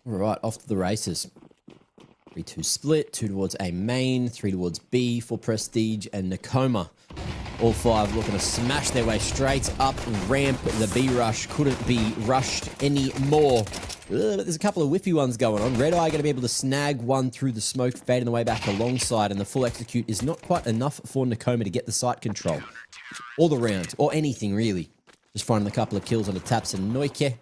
All right, off to the races. 3-2 split, 2 towards A main, 3 towards B for Prestige and NEKOMA. All 5 looking to smash their way straight up ramp. The B rush couldn't be rushed anymore. There's a couple of whiffy ones going on. Red Eye going to be able to snag one through the smoke, fading the way back alongside, and the full execute is not quite enough for NEKOMA to get the site control. All the round, or anything really. Just finding a couple of kills on the taps and Noike.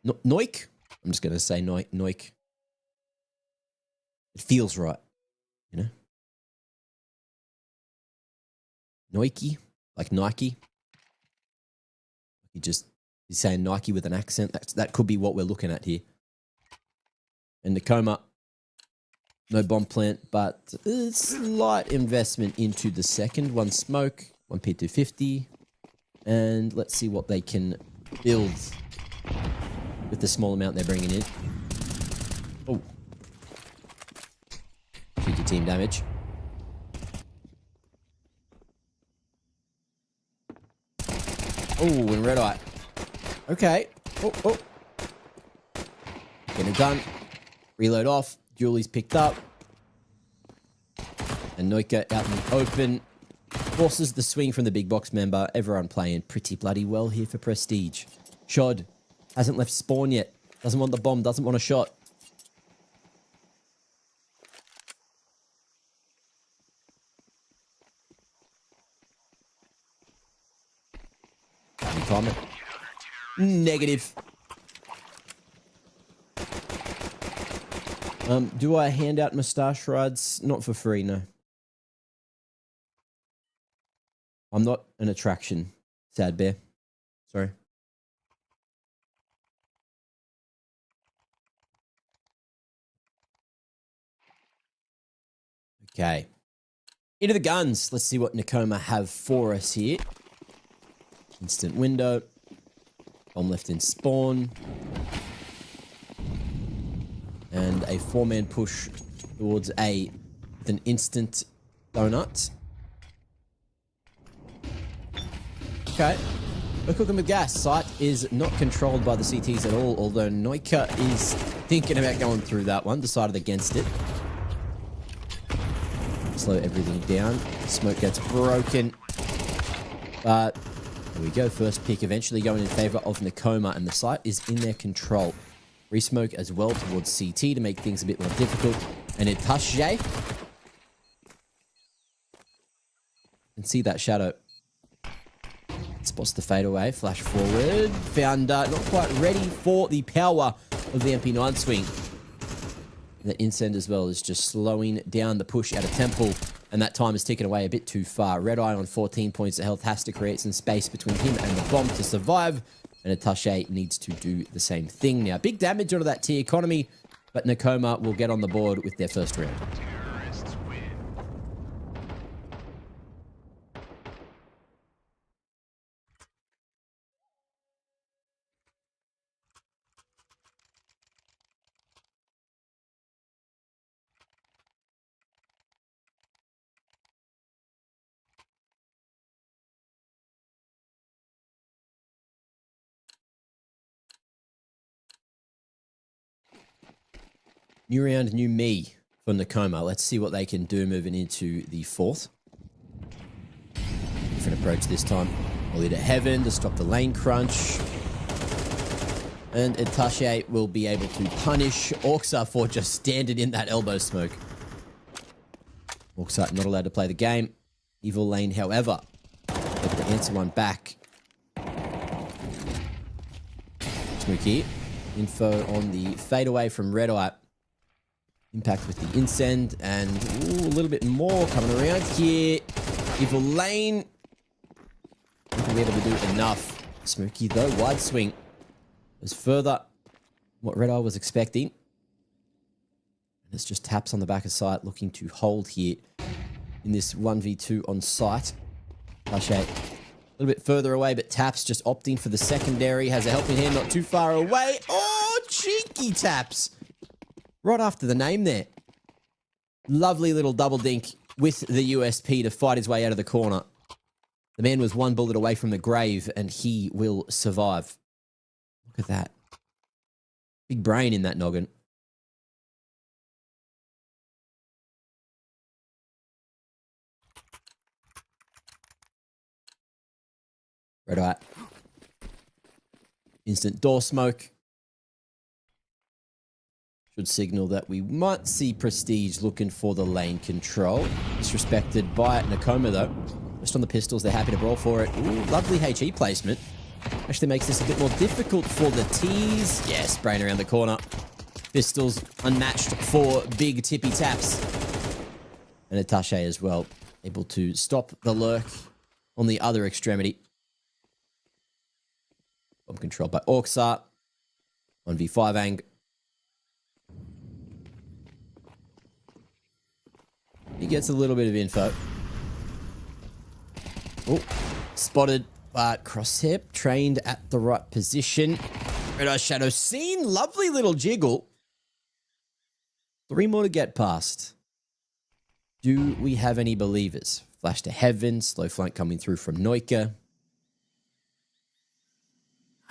Noik? I'm just going to say Noik. It feels right, you know? Nike, like Nike. He's saying Nike with an accent. That could be what we're looking at here. And NEKOMA, no bomb plant, but a slight investment into the second. 1 smoke, 1 P250. And let's see what they can build with the small amount they're bringing in. Oh. Cheeky team damage. Oh, and Red Eye. Okay. Oh. Getting it done. Reload off. Julie's picked up. And Noika out in the open. Forces the swing from the big box member. Everyone playing pretty bloody well here for Prestige. Shod hasn't left spawn yet. Doesn't want the bomb. Doesn't want a shot. Comment. Negative. Do I hand out moustache rides? Not for free, no. I'm not an attraction, sad bear. Sorry. Okay. Into the guns. Let's see what NEKOMA have for us here. Instant window. Bomb left in spawn. And a 4-man push towards A with an instant donut. Okay. We're cooking with gas. Site is not controlled by the CTs at all, although Noika is thinking about going through that one. Decided against it. Slow everything down. Smoke gets broken. But there we go. First pick eventually going in favor of NEKOMA, and the site is in their control. Resmoke as well towards CT to make things a bit more difficult. And it touches Jay. And see that shadow. Spots the fadeaway. Flash forward. Found not quite ready for the power of the MP9 swing. And the Incend as well is just slowing down the push out of Temple. And that time is ticking away a bit too far. Red Eye on 14 points of health has to create some space between him and the bomb to survive. And Atashe needs to do the same thing now. Big damage onto that T economy, but NEKOMA will get on the board with their first round. New round, new me for NEKOMA. Let's see what they can do moving into the fourth. Different approach this time. Ollie to heaven to stop the lane crunch. And Atashe will be able to punish Orxa for just standing in that elbow smoke. Orxa not allowed to play the game. Evil lane, however, able to answer one back. Smokey. Info on the fadeaway from Red Eye. Impact with the Incend, and a little bit more coming around here. Evil lane. Not going to be able to do enough. Smokey, though, wide swing was further what Red Eye was expecting. And it's just taps on the back of sight, looking to hold here in this 1v2 on site. Tashe a little bit further away, but taps just opting for the secondary. Has a helping hand not too far away. Oh, cheeky taps. Right after the name there. Lovely little double dink with the USP to fight his way out of the corner. The man was 1 bullet away from the grave, and he will survive. Look at that. Big brain in that noggin. Red Eye. Instant door smoke. Should signal that we might see Prestige looking for the lane control. Disrespected by NEKOMA though. Just on the pistols, they're happy to brawl for it. Ooh, lovely HE placement. Actually makes this a bit more difficult for the T's. Yeah, spraying around the corner. Pistols unmatched for big tippy taps. And Attaché as well. Able to stop the lurk on the other extremity. Bomb controlled by Orcsart. 1v5 ang. He gets a little bit of info. Oh, spotted, but crosshair trained at the right position. Red Eye Shadow seen. Lovely little jiggle. 3 more to get past. Do we have any believers? Flash to heaven. Slow flank coming through from Noika.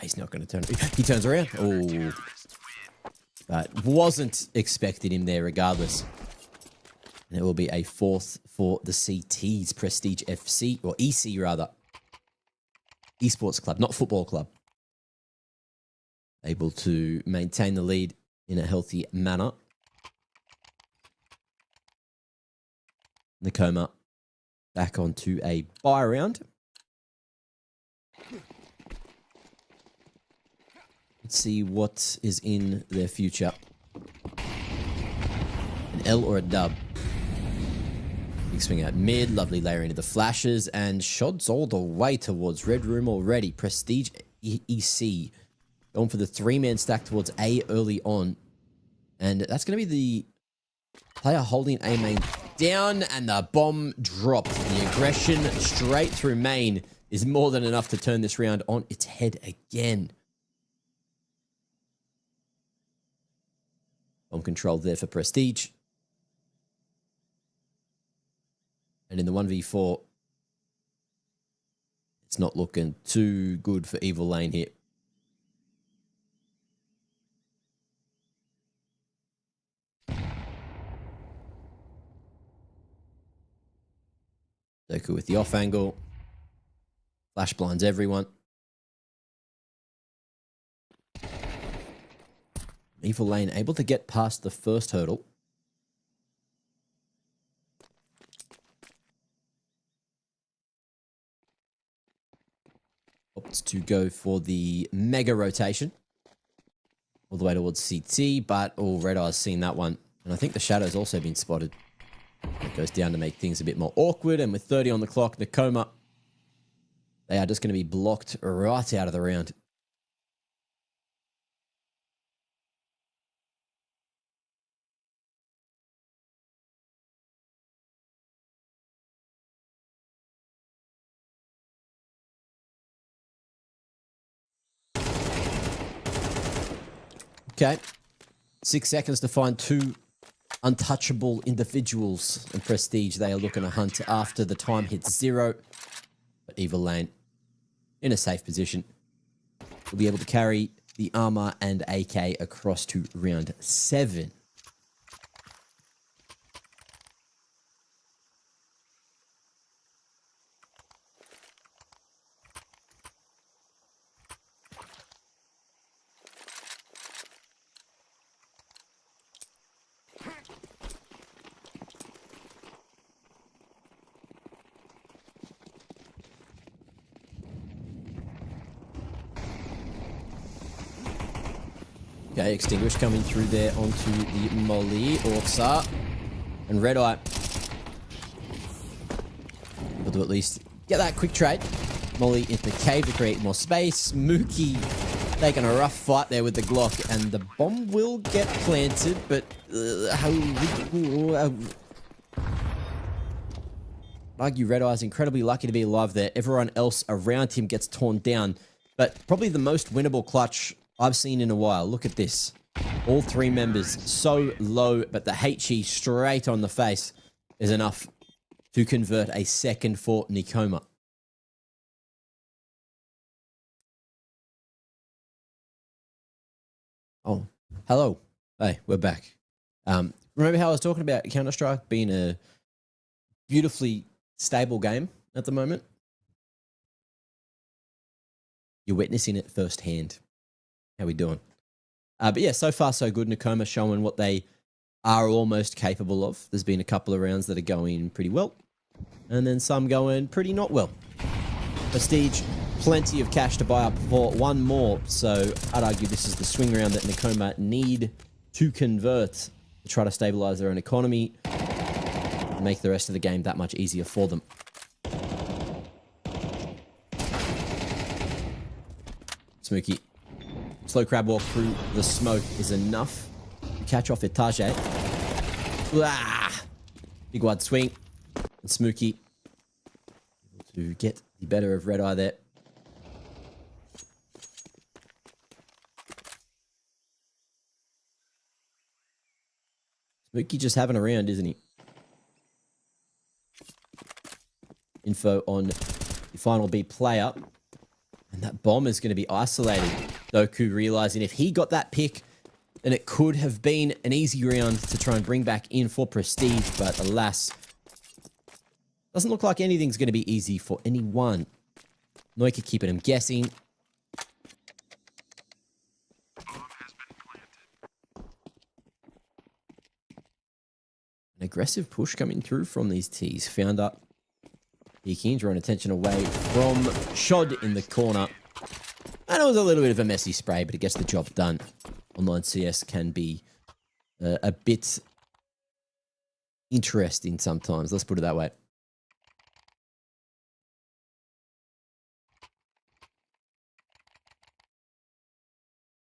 He's not going to turn. He turns around. Oh, but wasn't expecting him there regardless. And it will be a 4th for the CTs, Prestige FC, or EC rather. Esports club, not football club. Able to maintain the lead in a healthy manner. NEKOMA back onto a buy round. Let's see what is in their future. An L or a dub. Big swing out mid, lovely layering of the flashes, and shots all the way towards Red Room already. Prestige EC going for the 3-man stack towards A early on. And that's going to be the player holding A main down, and the bomb dropped. The aggression straight through main is more than enough to turn this round on its head again. Bomb control there for Prestige. And in the 1v4, it's not looking too good for Evil Lane here. Doku with the off angle. Flash blinds everyone. Evil Lane able to get past the first hurdle. Opts to go for the mega rotation. All the way towards CT, but Red Eye's seen that one. And I think the Shadow's also been spotted. It goes down to make things a bit more awkward. And with 30 on the clock, NEKOMA, they are just going to be blocked right out of the round. Okay. 6 seconds to find 2 untouchable individuals. And Prestige, they are looking to hunt after the time hits 0. But Evil Lane, in a safe position, will be able to carry the armor and AK across to round 7. Okay, Extinguish coming through there onto the Molly, Orcsart, and Red Eye. Able to at least get that quick trade. Molly into the cave to create more space. Mookie taking a rough fight there with the Glock, and the bomb will get planted, but argue Red Eye's incredibly lucky to be alive there. Everyone else around him gets torn down, but probably the most winnable clutch I've seen in a while. Look at this. All 3 members so low, but the HE straight on the face is enough to convert a second for NEKOMA. Oh, hello. Hey, we're back. Remember how I was talking about Counter-Strike being a beautifully stable game at the moment? you're witnessing it firsthand. How we doing? But yeah, so far so good. NEKOMA showing what they are almost capable of. There's been a couple of rounds that are going pretty well, and then some going pretty not well. Prestige, plenty of cash to buy up for one more, so I'd argue this is the swing round that NEKOMA need to convert to try to stabilize their own economy and make the rest of the game that much easier for them. Smokey. Slow crab walk through the smoke is enough to catch off Etage. Big wide swing. And Smokey able to get the better of Red Eye there. Smokey just having a round, isn't he? Info on the final B player. And that bomb is going to be isolated. Doku realizing if he got that pick, then it could have been an easy round to try and bring back in for Prestige. But alas, doesn't look like anything's going to be easy for anyone. Noika keeping him guessing. An aggressive push coming through from these T's. Founder peeking, drawing attention away from Shod in the corner. And it was a little bit of a messy spray, but it gets the job done. Online CS can be a bit interesting sometimes. Let's put it that way.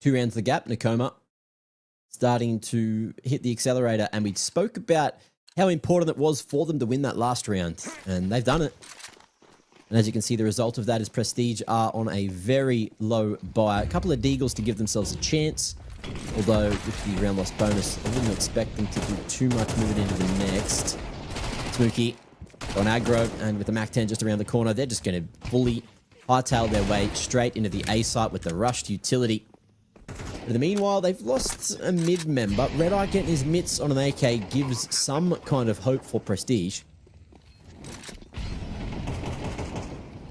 Two rounds the gap. NEKOMA starting to hit the accelerator, and we spoke about how important it was for them to win that last round, and they've done it. And as you can see, the result of that is Prestige are on a very low buy. A couple of deagles to give themselves a chance, although with the round loss bonus, I wouldn't expect them to do too much moving into the next. Smokey on aggro, and with the Mac-10 just around the corner, they're just going to fully hightail their way straight into the A site with the rushed utility. But in the meanwhile, they've lost a mid-member. Red Eye getting his mitts on an AK gives some kind of hope for Prestige.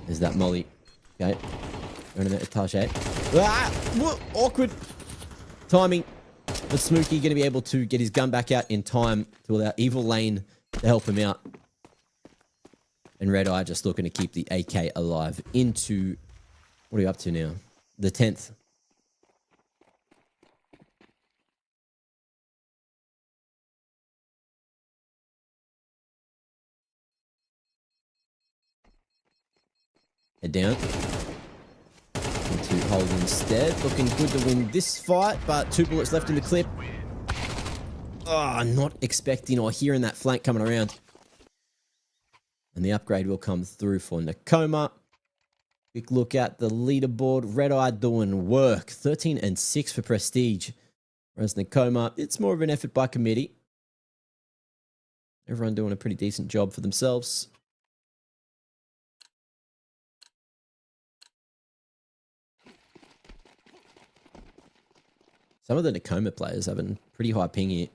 There's that molly. Okay. Going to Etage. Awkward timing. But Smokey going to be able to get his gun back out in time to allow Evil Lane to help him out. And Red Eye just looking to keep the AK alive into... What are you up to now? The 10th. Head down. To hold instead. Looking good to win this fight, but 2 bullets left in the clip. Oh, not expecting or hearing that flank coming around. And the upgrade will come through for NEKOMA. Quick look at the leaderboard. Red Eye doing work. 13 and 6 for Prestige. Whereas NEKOMA, it's more of an effort by committee. Everyone doing a pretty decent job for themselves. Some of the NEKOMA players having pretty high ping here.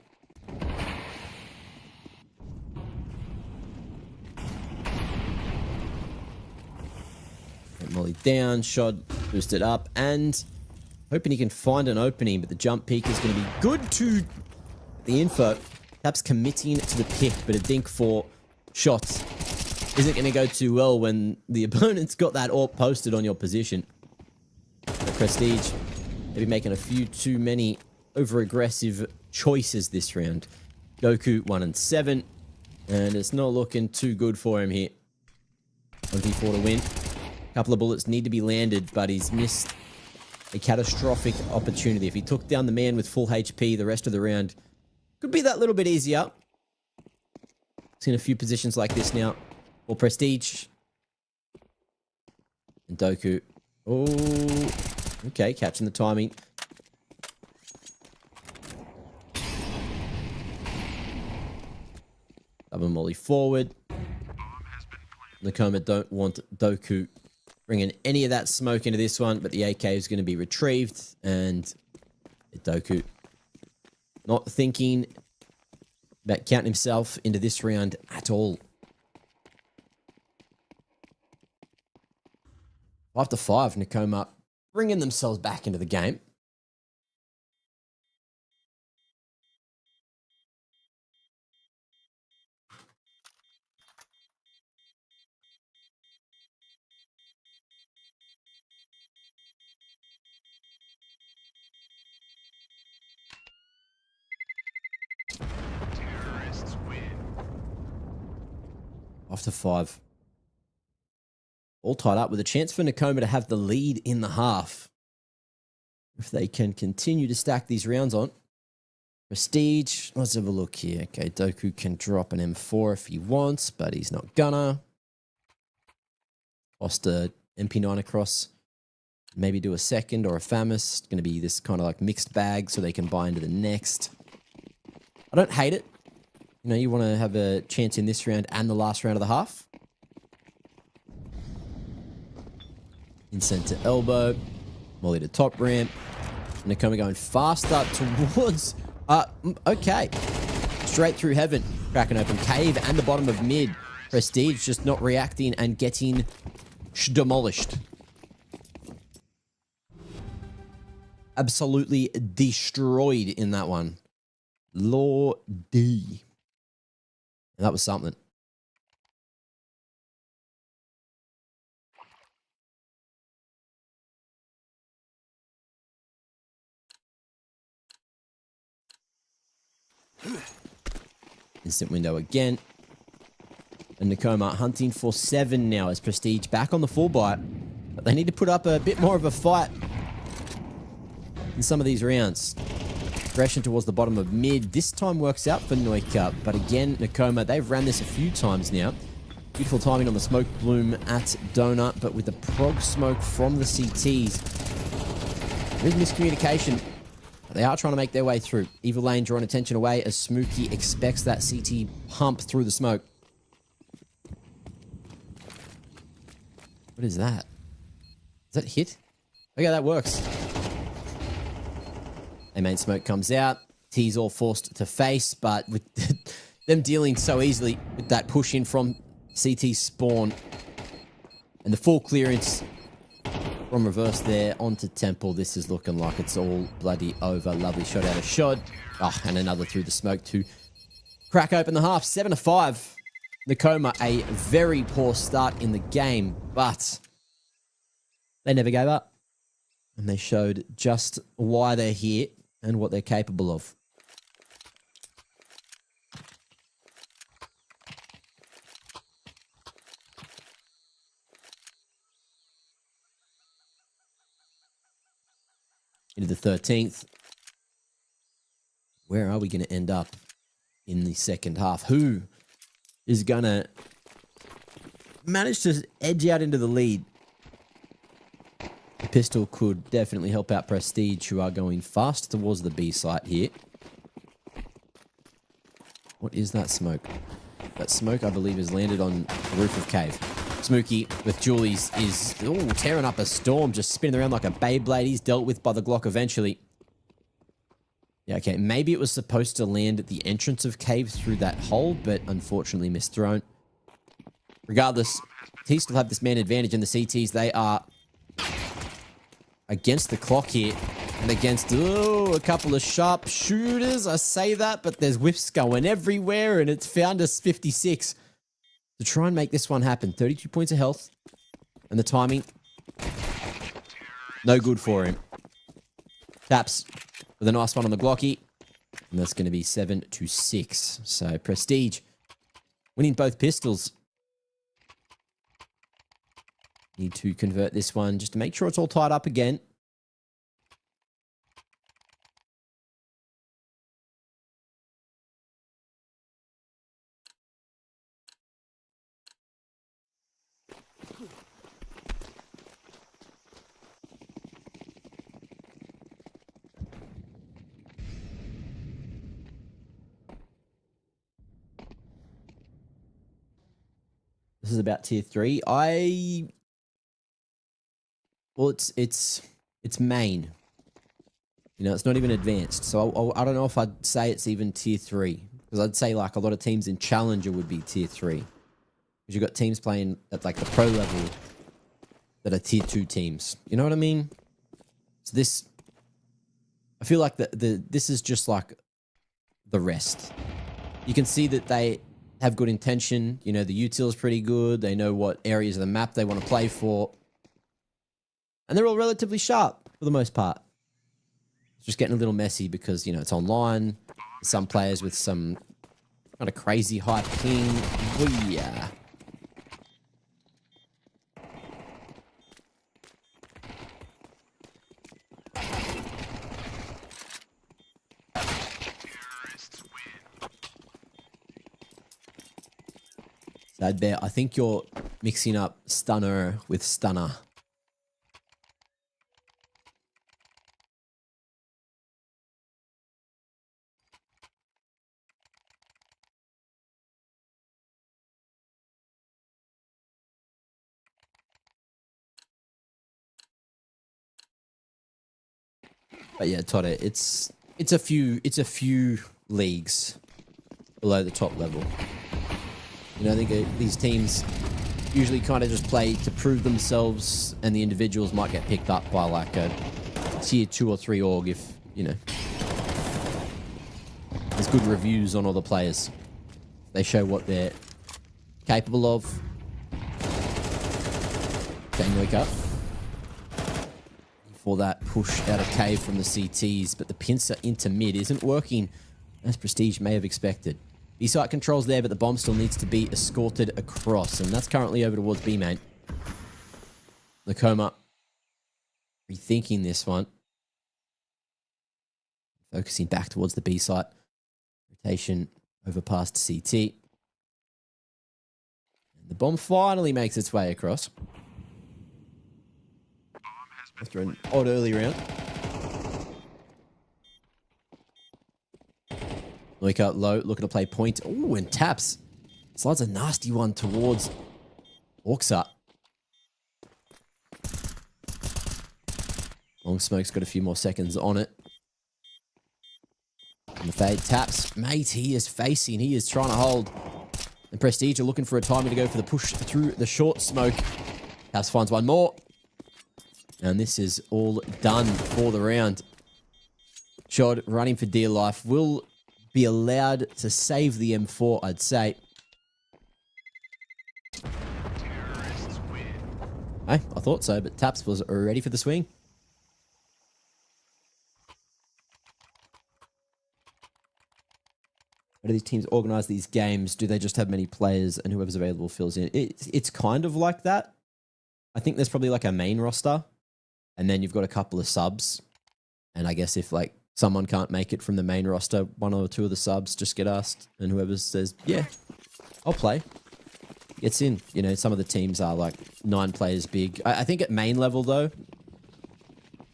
Molly down, Shod boosted up, and hoping he can find an opening, but the jump peak is going to be good to the info. Perhaps committing to the pick, but a dink for shots isn't going to go too well when the opponent's got that AWP posted on your position. The Prestige maybe making a few too many over-aggressive choices this round. Goku 1 and 7, and it's not looking too good for him here. 1v4 to win. A couple of bullets need to be landed, but he's missed a catastrophic opportunity. If he took down the man with full HP the rest of the round, could be that little bit easier. Seen a few positions like this now. Or Prestige. And Doku. Oh, okay, catching the timing. Double molly forward. NEKOMA don't want Doku bringing any of that smoke into this one, but the AK is going to be retrieved, and Doku not thinking about counting himself into this round at all. 5-5, NEKOMA bringing themselves back into the game. Off to 5. All tied up with a chance for NEKOMA to have the lead in the half. If they can continue to stack these rounds on. Prestige, let's have a look here. Okay, Doku can drop an M4 if he wants, but he's not gonna. Lost a MP9 across. Maybe do a second or a FAMAS. It's going to be this kind of like mixed bag so they can buy into the next. I don't hate it. You know, you want to have a chance in this round and the last round of the half. Insent to elbow. Molly to top ramp. NEKOMA going faster towards... okay. Straight through heaven. Cracking open cave and the bottom of mid. Prestige just not reacting and getting demolished. Absolutely destroyed in that one. Lord D. And that was something. Instant window again. And NEKOMA hunting for 7 now as Prestige back on the full bite. But they need to put up a bit more of a fight in some of these rounds. Aggression towards the bottom of mid. This time works out for Noika. But again, NEKOMA, they've ran this a few times now. Beautiful timing on the smoke bloom at Donut. But with the prog smoke from the CTs, there's miscommunication. They are trying to make their way through. Evil Lane drawing attention away as Smokey expects that CT pump through the smoke. What is that? Is that hit? Okay, that works. A main smoke comes out. T's all forced to face, but with them dealing so easily with that push in from CT spawn and the full clearance from reverse there onto Temple, this is looking like it's all bloody over. Lovely shot out of shot. Oh, and another through the smoke to crack open the half. 7-5. NEKOMA, a very poor start in the game, but they never gave up. And they showed just why they're here and what they're capable of. Into the 13th. Where are we going to end up in the second half? Who is going to manage to edge out into the lead? The pistol could definitely help out Prestige, who are going fast towards the B site here. What is that smoke? That smoke, I believe, has landed on the roof of cave. Smokey with Julie's is tearing up a storm, just spinning around like a Beyblade. He's dealt with by the Glock eventually. Yeah, okay, maybe it was supposed to land at the entrance of cave through that hole, but unfortunately misthrown. Regardless, T still have this man advantage, and the CTs, they are against the clock here and against a couple of sharp shooters. I say that, but there's whiffs going everywhere, and it's found us 56 to try and make this one happen. 32 points of health, and the timing, no good for him. Taps with a nice one on the Glocky, and that's going to be 7-6. So Prestige winning both pistols. Need to convert this one just to make sure it's all tied up again. This is about tier 3. Well, it's main. You know, it's not even advanced. So I don't know if I'd say it's even tier 3. Because I'd say like a lot of teams in Challenger would be tier 3. Because you've got teams playing at like the pro level that are tier 2 teams. You know what I mean? So this, I feel like this is just like the rest. You can see that they have good intention. You know, the util is pretty good. They know what areas of the map they want to play for. And they're all relatively sharp for the most part. It's just getting a little messy because, you know, it's online. Some players with some kind of crazy high ping. Yeah. Sad Bear, I think you're mixing up stunner with stunner. But yeah, Todd, it's a few leagues below the top level. You know, I think these teams usually kind of just play to prove themselves, and the individuals might get picked up by like a tier 2 or 3 org if, you know, there's good reviews on all the players. They show what they're capable of. Okay, wake up. For that push out of cave from the CTs, but the pincer into mid isn't working as Prestige may have expected. B-site controls there, but the bomb still needs to be escorted across, and that's currently over towards B main. NEKOMA rethinking this one. Focusing back towards the B-site. Rotation over past CT. And the bomb finally makes its way across. After an odd early round. Look out low, looking to play point. Oh, and taps. Slides a nasty one towards Orksa. Long Smoke's got a few more seconds on it. And the fade taps. Mate, he is facing. He is trying to hold. And Prestige are looking for a timing to go for the push through the short smoke. Taps finds one more. And this is all done for the round. Shod running for dear life. Will be allowed to save the M4, I'd say. Hey, I thought so, but Taps was ready for the swing. How do these teams organize these games? Do they just have many players and whoever's available fills in? It's kind of like that. I think there's probably like a main roster. And then you've got a couple of subs. And I guess if like someone can't make it from the main roster, 1 or 2 of the subs just get asked. And whoever says, yeah, I'll play, gets in. You know, some of the teams are like 9 players big. I think at main level though,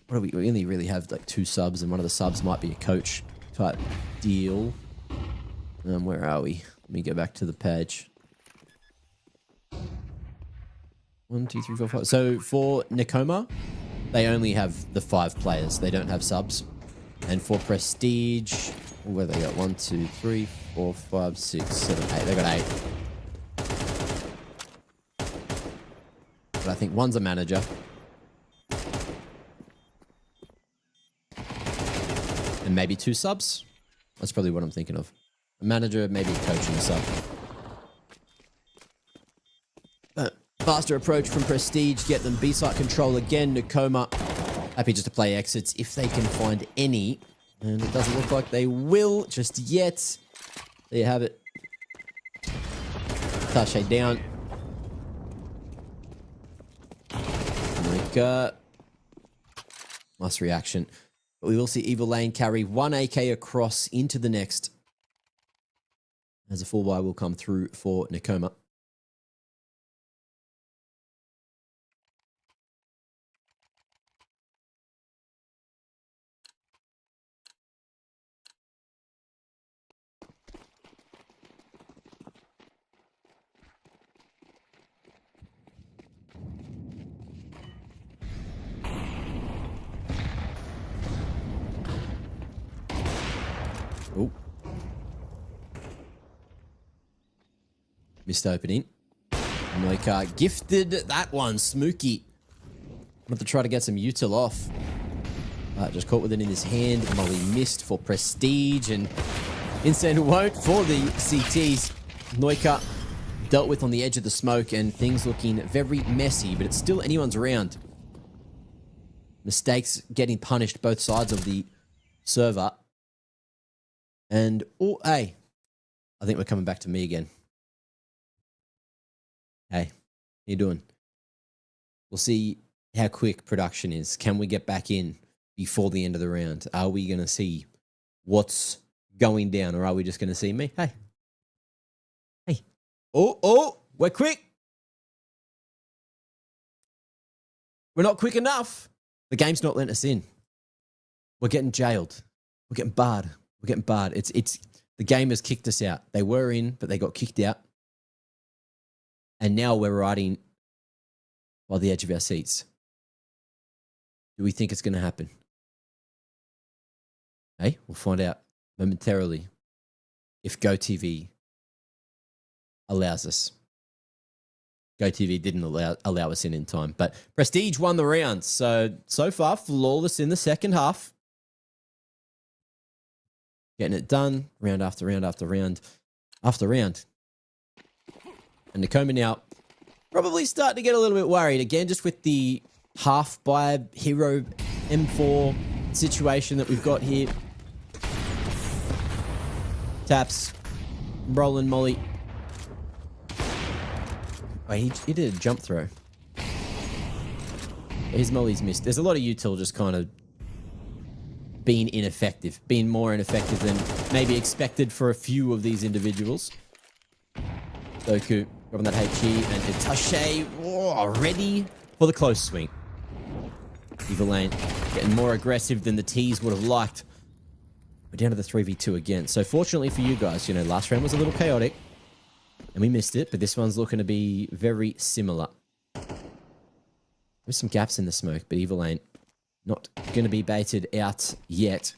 what do we only really have like 2 subs, and one of the subs might be a coach type deal. Where are we? Let me go back to the page. 1, 2, 3, 4, 5. So for NEKOMA, they only have the 5 players. They don't have subs. And for Prestige, where they got 1, 2, 3, 4, 5, 6, 7, 8. They got 8. But I think one's a manager. And maybe 2 subs. That's probably what I'm thinking of. A manager, maybe a coach and a sub. Faster approach from Prestige, get them B-site control again. NEKOMA happy just to play exits if they can find any. And it doesn't look like they will just yet. There you have it. Tache down. Like, nice reaction. But we will see Evil Lane carry 1 AK across into the next. As a full buy will come through for NEKOMA. Oh. Missed opening. Like, gifted that one, Smokey. I'm going to try to get some util off. Just caught with it in his hand. Molly missed for Prestige, and Incend won't for the CTs. Noika dealt with on the edge of the smoke, and things looking very messy, but it's still anyone's round. Mistakes getting punished both sides of the server. And, oh, hey, I think we're coming back to me again. Hey, how you doing? We'll see how quick production is. Can we get back in before the end of the round? Are we going to see what's going down, or are we just going to see me? Hey. Hey. Oh, we're quick. We're not quick enough. The game's not letting us in. We're getting jailed. We're getting barred. We're getting barred. It's the game has kicked us out. They were in, but they got kicked out. And now we're riding by the edge of our seats. Do we think it's going to happen? Hey, we'll find out momentarily if GoTV allows us. GoTV didn't allow us in time, but Prestige won the round. So far, flawless in the second half. Getting it done, round after round after round after round. And NEKOMA now probably starting to get a little bit worried again, just with the half by hero M4 situation that we've got here. Taps, rolling Molly. Oh, he did a jump throw. His Molly's missed. There's a lot of util just kind of being ineffective, being more ineffective than maybe expected for a few of these individuals. Doku grabbing that HE, and Itache ready for the close swing. Evil Lane getting more aggressive than the T's would have liked. We're down to the 3v2 again. So fortunately for you guys, you know, last round was a little chaotic and we missed it, but this one's looking to be very similar. There's some gaps in the smoke, but Evil Lane not going to be baited out yet.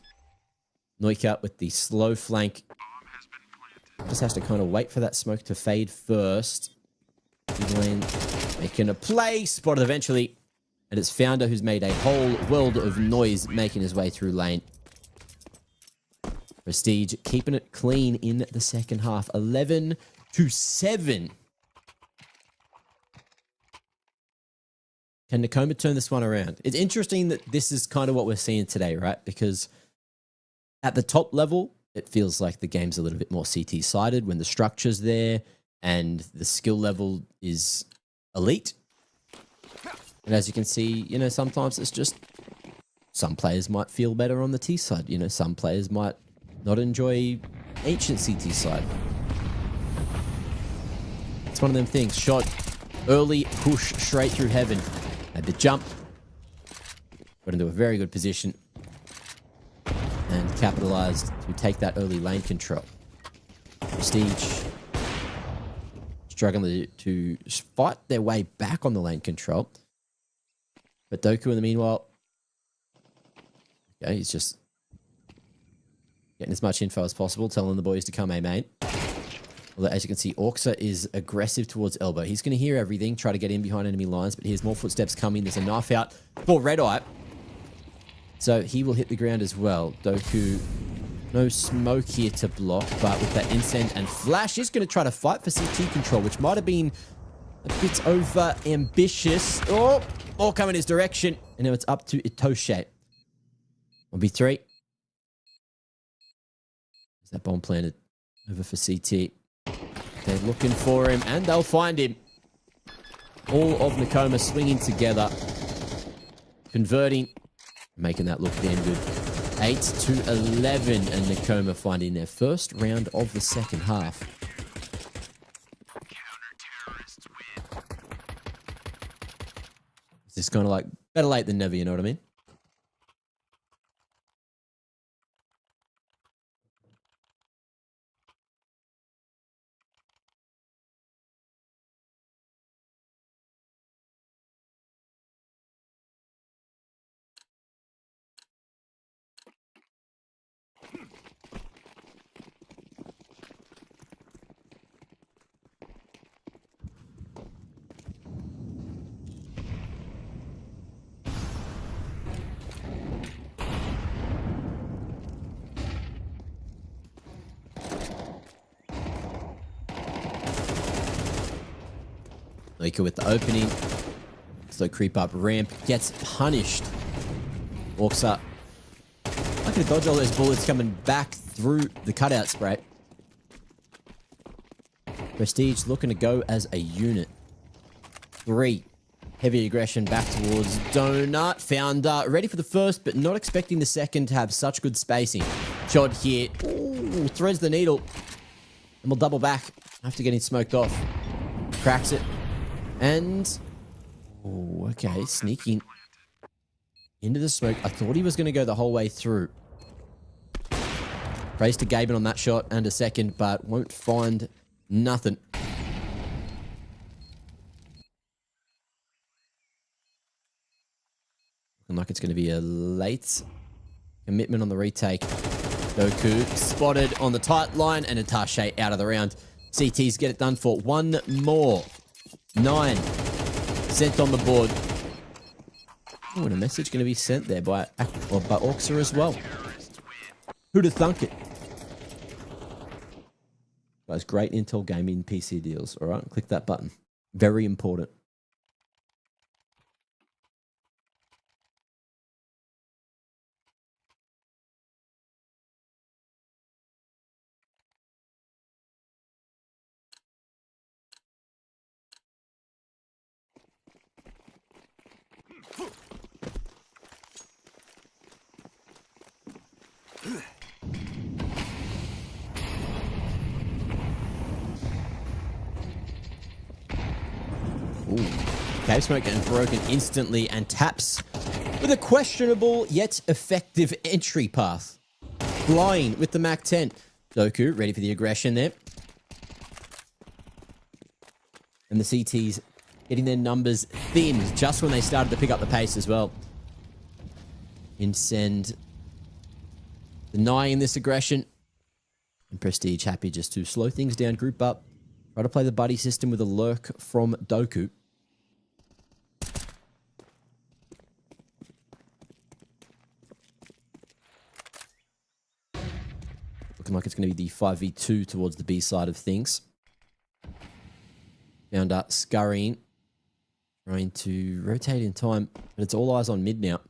Noika with the slow flank. Just has to kind of wait for that smoke to fade first. Evil Lane making a play. Spotted eventually. And it's Founder who's made a whole world of noise making his way through lane. Prestige keeping it clean in the second half. 11-7. Can NEKOMA turn this one around? It's interesting that this is kind of what we're seeing today, right? Because at the top level, it feels like the game's a little bit more CT-sided when the structure's there and the skill level is elite. And as you can see, you know, sometimes it's just some players might feel better on the T side. You know, some players might not enjoy ancient CT side. It's one of them things. Shot early, push straight through heaven. Had to jump. Got into a very good position. And capitalized to take that early lane control. Prestige struggling to fight their way back on the lane control. But Doku in the meanwhile, okay, he's just getting as much info as possible, telling the boys to come A main. Although, as you can see, Orxa is aggressive towards Elbow. He's going to hear everything, try to get in behind enemy lines, but here's more footsteps coming. There's a knife out for Red Eye. So he will hit the ground as well. Doku, no smoke here to block, but with that Incend and Flash, he's going to try to fight for CT control, which might have been a bit over ambitious. Oh, all coming his direction. And now it's up to Itache. 1v3. Is that bomb planted over for CT? They're looking for him, and they'll find him. All of NEKOMA swinging together, converting, making that look damn good. 8-11, and NEKOMA finding their first round of the second half. It's just kind of like better late than never, you know what I mean? Lika with the opening. Slow creep up ramp. Gets punished. Walks up. I could dodge all those bullets coming back through the cutout spray. Prestige looking to go as a unit. 3. Heavy aggression back towards Donut. Founder ready for the first, but not expecting the second to have such good spacing. Shot here. Ooh, threads the needle. And we'll double back after getting smoked off. Cracks it. And... oh, okay. Sneaking into the smoke. I thought he was going to go the whole way through. Praise to Gaben on that shot and a second, but won't find nothing. Looking like it's going to be a late commitment on the retake. Doku spotted on the tight line and Atashe out of the round. CTs get it done for one more. 9 sent on the board. Oh, and a message going to be sent there by Orxa as well. Who'd have thunk it? Guys, great Intel gaming PC deals. All right, click that button. Very important. Ooh. Cave smoke getting broken instantly and taps with a questionable yet effective entry path. Flying with the Mac 10. Doku ready for the aggression there. And the CTs getting their numbers thin just when they started to pick up the pace as well. Incend denying this aggression. And Prestige happy just to slow things down, group up. Try to play the buddy system with a lurk from Doku. Looking like it's going to be the 5v2 towards the B side of things. Found out scurrying. Trying to rotate in time. But it's all eyes on mid now.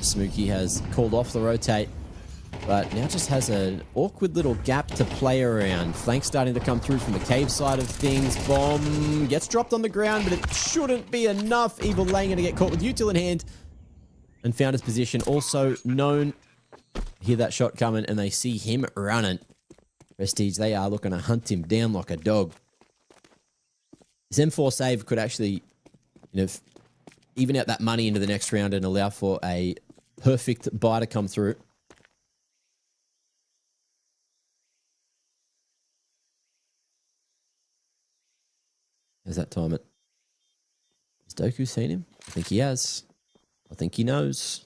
Smokey has called off the rotate. But now just has an awkward little gap to play around. Flank starting to come through from the cave side of things. Bomb gets dropped on the ground, but it shouldn't be enough. Evil Lang going to get caught with util in hand. And found his position. Also known. Hear that shot coming, and they see him running. Prestige, they are looking to hunt him down like a dog. His M4 save could actually, even out that money into the next round and allow for a perfect buy to come through. How's that time it? Has Doku seen him? I think he has. I think he knows.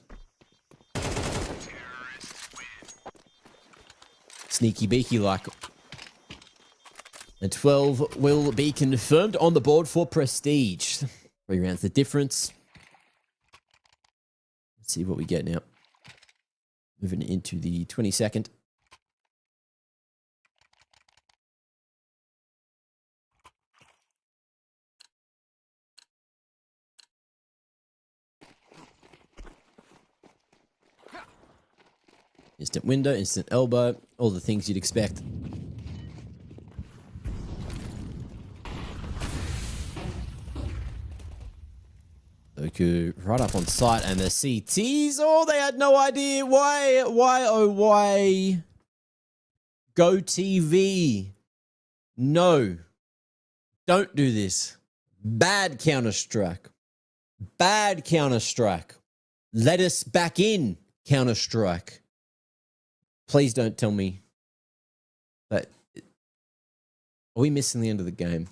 Sneaky beaky like. And 12 will be confirmed on the board for Prestige. 3 rounds the difference. Let's see what we get now. Moving into the 22nd. Instant window, instant elbow, all the things you'd expect. Doku right up on site, and the CTs, oh, they had no idea. Why, oh, why? Go TV. No. Don't do this. Bad Counter-Strike. Bad Counter-Strike. Let us back in, Counter-Strike. Please don't tell me that. Are we missing the end of the game?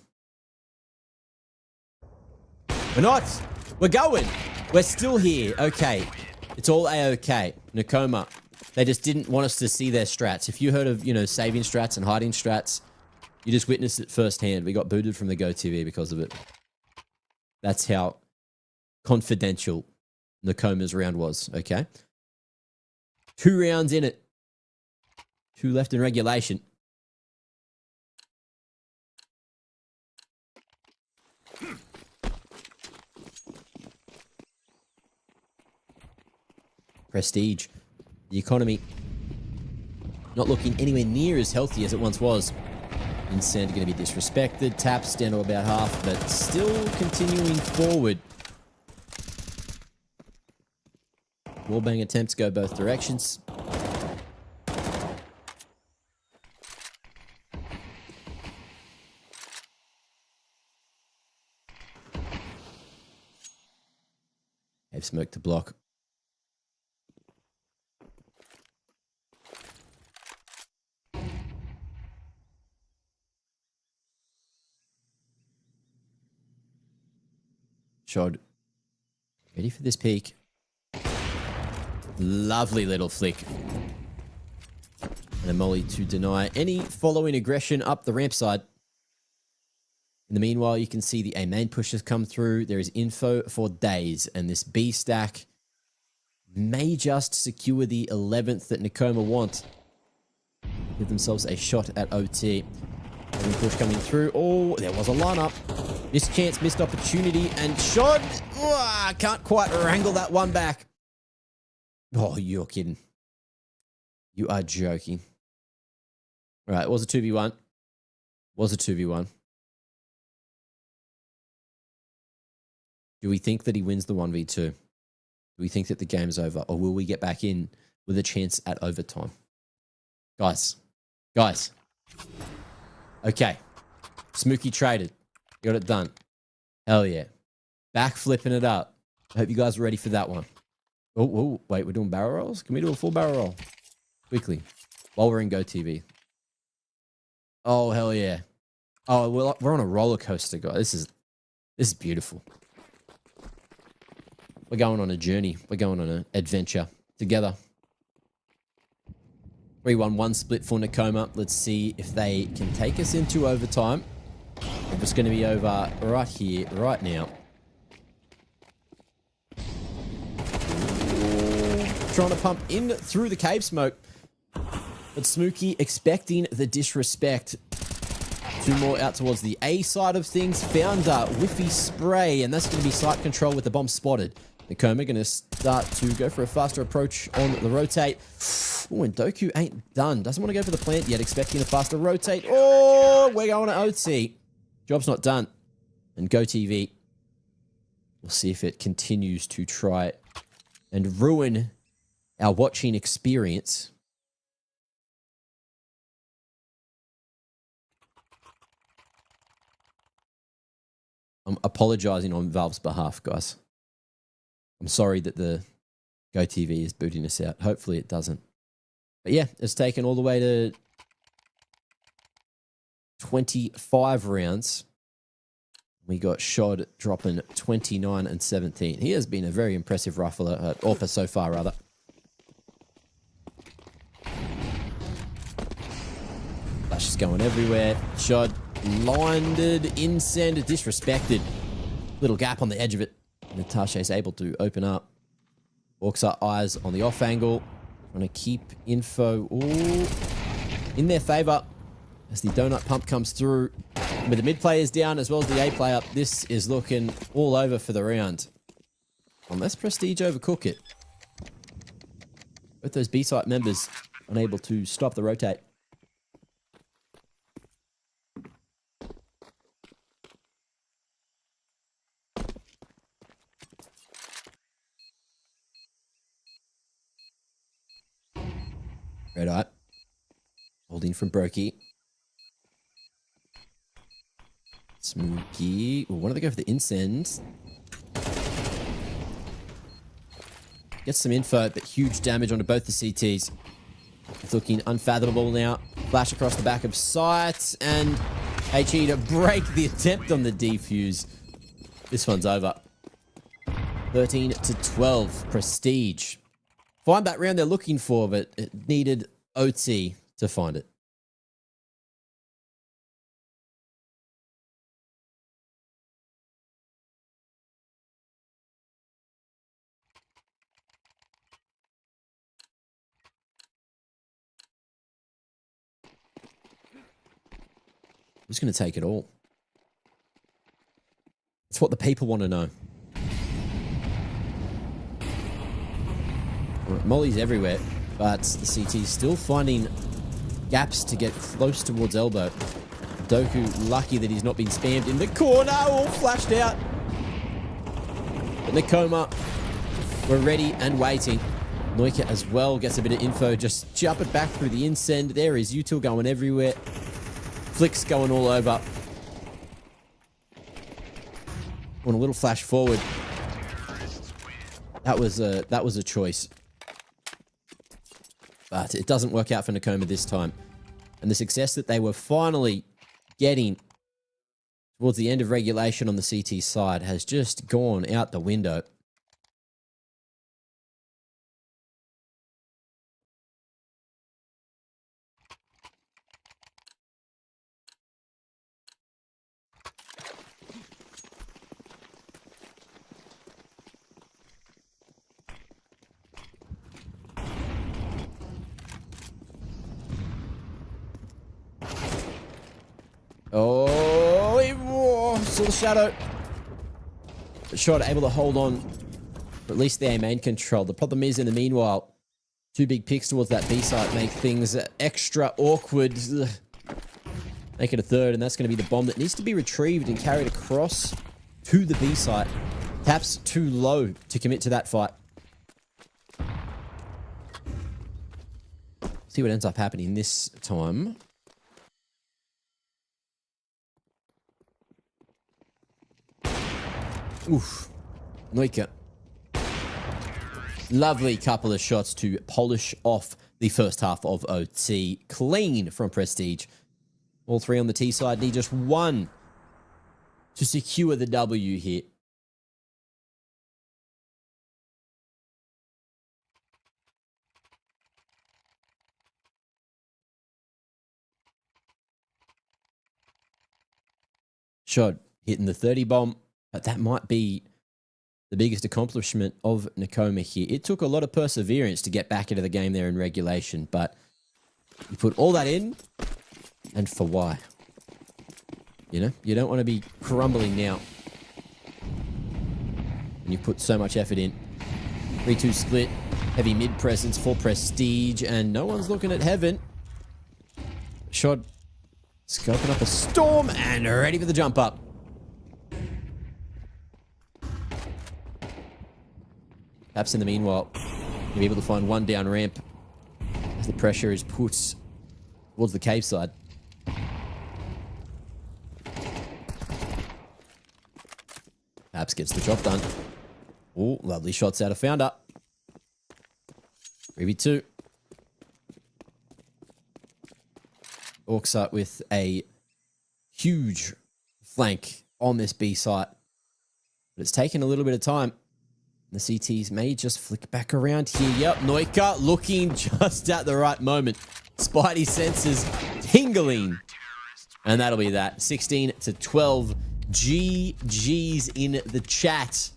We're not. We're going. We're still here. Okay. It's all A-okay. NEKOMA. They just didn't want us to see their strats. If you heard of, saving strats and hiding strats, you just witnessed it firsthand. We got booted from the Go TV because of it. That's how confidential NEKOMA's round was, okay? 2 rounds in it. 2 left in regulation. Prestige. The economy not looking anywhere near as healthy as it once was. Incend going to be disrespected. Taps down to about half, but still continuing forward. Wallbang attempts go both directions. Have smoke to block. Shod. Ready for this peek. Lovely little flick. And a molly to deny any following aggression up the ramp side. In the meanwhile, you can see the A main push has come through. There is info for days, and this B stack may just secure the 11th that NEKOMA want. Give themselves a shot at OT. Push coming through. Oh, there was a lineup. Missed chance, missed opportunity, and shot. Oh, can't quite wrangle that one back. Oh, you're kidding. You are joking. All right, it was a 2v1. Was a 2v1. Do we think that he wins the 1v2? Do we think that the game's over? Or will we get back in with a chance at overtime? Guys. Okay. Smooky traded. Got it done. Hell yeah. Back flipping it up. I hope you guys are ready for that one. Oh, wait, we're doing barrel rolls? Can we do a full barrel roll? Quickly. While we're in GoTV. Oh, hell yeah. Oh, we're on a roller coaster, guys. This is beautiful. We're going on a journey. We're going on an adventure together. 3-1-1 split for NEKOMA. Let's see if they can take us into overtime. If it's going to be over right here, right now. Trying to pump in through the cave smoke. But Smooky expecting the disrespect. Two more out towards the A side of things. Found a whiffy spray, and that's going to be sight control with the bomb spotted. NEKOMA going to start to go for a faster approach on the rotate. Oh, and Doku ain't done. Doesn't want to go for the plant yet, expecting a faster rotate. Oh, we're going to OT. Job's not done. And GoTV. We'll see if it continues to try and ruin our watching experience. I'm apologizing on Valve's behalf, guys. I'm sorry that the GoTV is booting us out. Hopefully it doesn't. But yeah, it's taken all the way to 25 rounds. We got Shod dropping 29 and 17. He has been a very impressive rifler, AWPer so far, rather. Flash is going everywhere. Shod blinded, Incend, disrespected. Little gap on the edge of it. Natasha is able to open up. Orcs are eyes on the off angle. Trying to keep info in their favor as the donut pump comes through. With the mid players down as well as the A player, this is looking all over for the round. Unless Prestige overcook it. Both those B site members unable to stop the rotate. Red Eye. Holding from Brokey. Smooky. Well, why don't they go for the Incend? Gets some info, but huge damage onto both the CTs. It's looking unfathomable now. Flash across the back of sight, and HE to break the attempt on the defuse. This one's over. 13 to 12. Prestige. Find that round they're looking for, but it needed OT to find it. I'm just going to take it all. It's what the people want to know. Molly's everywhere, but the CT's still finding gaps to get close towards elbow. Doku lucky that he's not been spammed in the corner, all flashed out. But NEKOMA, we're ready and waiting. Noika as well gets a bit of info, just jump it back through the insend. There is Util going everywhere. Flicks going all over. Want a little flash forward. That was a choice. But it doesn't work out for NEKOMA this time. And the success that they were finally getting towards the end of regulation on the CT side has just gone out the window. Oh, saw the shadow. But Shot able to hold on, or at least the A main control. The problem is, in the meanwhile, two big picks towards that B site make things extra awkward. Ugh. Make it a third, and that's going to be the bomb that needs to be retrieved and carried across to the B site. Taps too low to commit to that fight. See what ends up happening this time. Oof. Noika. Lovely couple of shots to polish off the first half of OT. Clean from Prestige. All three on the T side need just one to secure the W here. Shot hitting the 30 bomb. But that might be the biggest accomplishment of NEKOMA here. It took a lot of perseverance to get back into the game there in regulation, but you put all that in, and for why? You know, you don't want to be crumbling now. And you put so much effort in. 3-2 split, heavy mid presence for Prestige, and no one's looking at heaven. Shot scoping up a storm and ready for the jump up. Perhaps in the meanwhile, you'll be able to find one down ramp as the pressure is put towards the cave side. Perhaps gets the job done. Oh, lovely shots out of Founder. 3v2. Orcs up with a huge flank on this B site. But it's taken a little bit of time. The CTs may just flick back around here. Yep, Noika looking just at the right moment. Spidey senses tingling. And that'll be that. 16-12. GG's in the chat.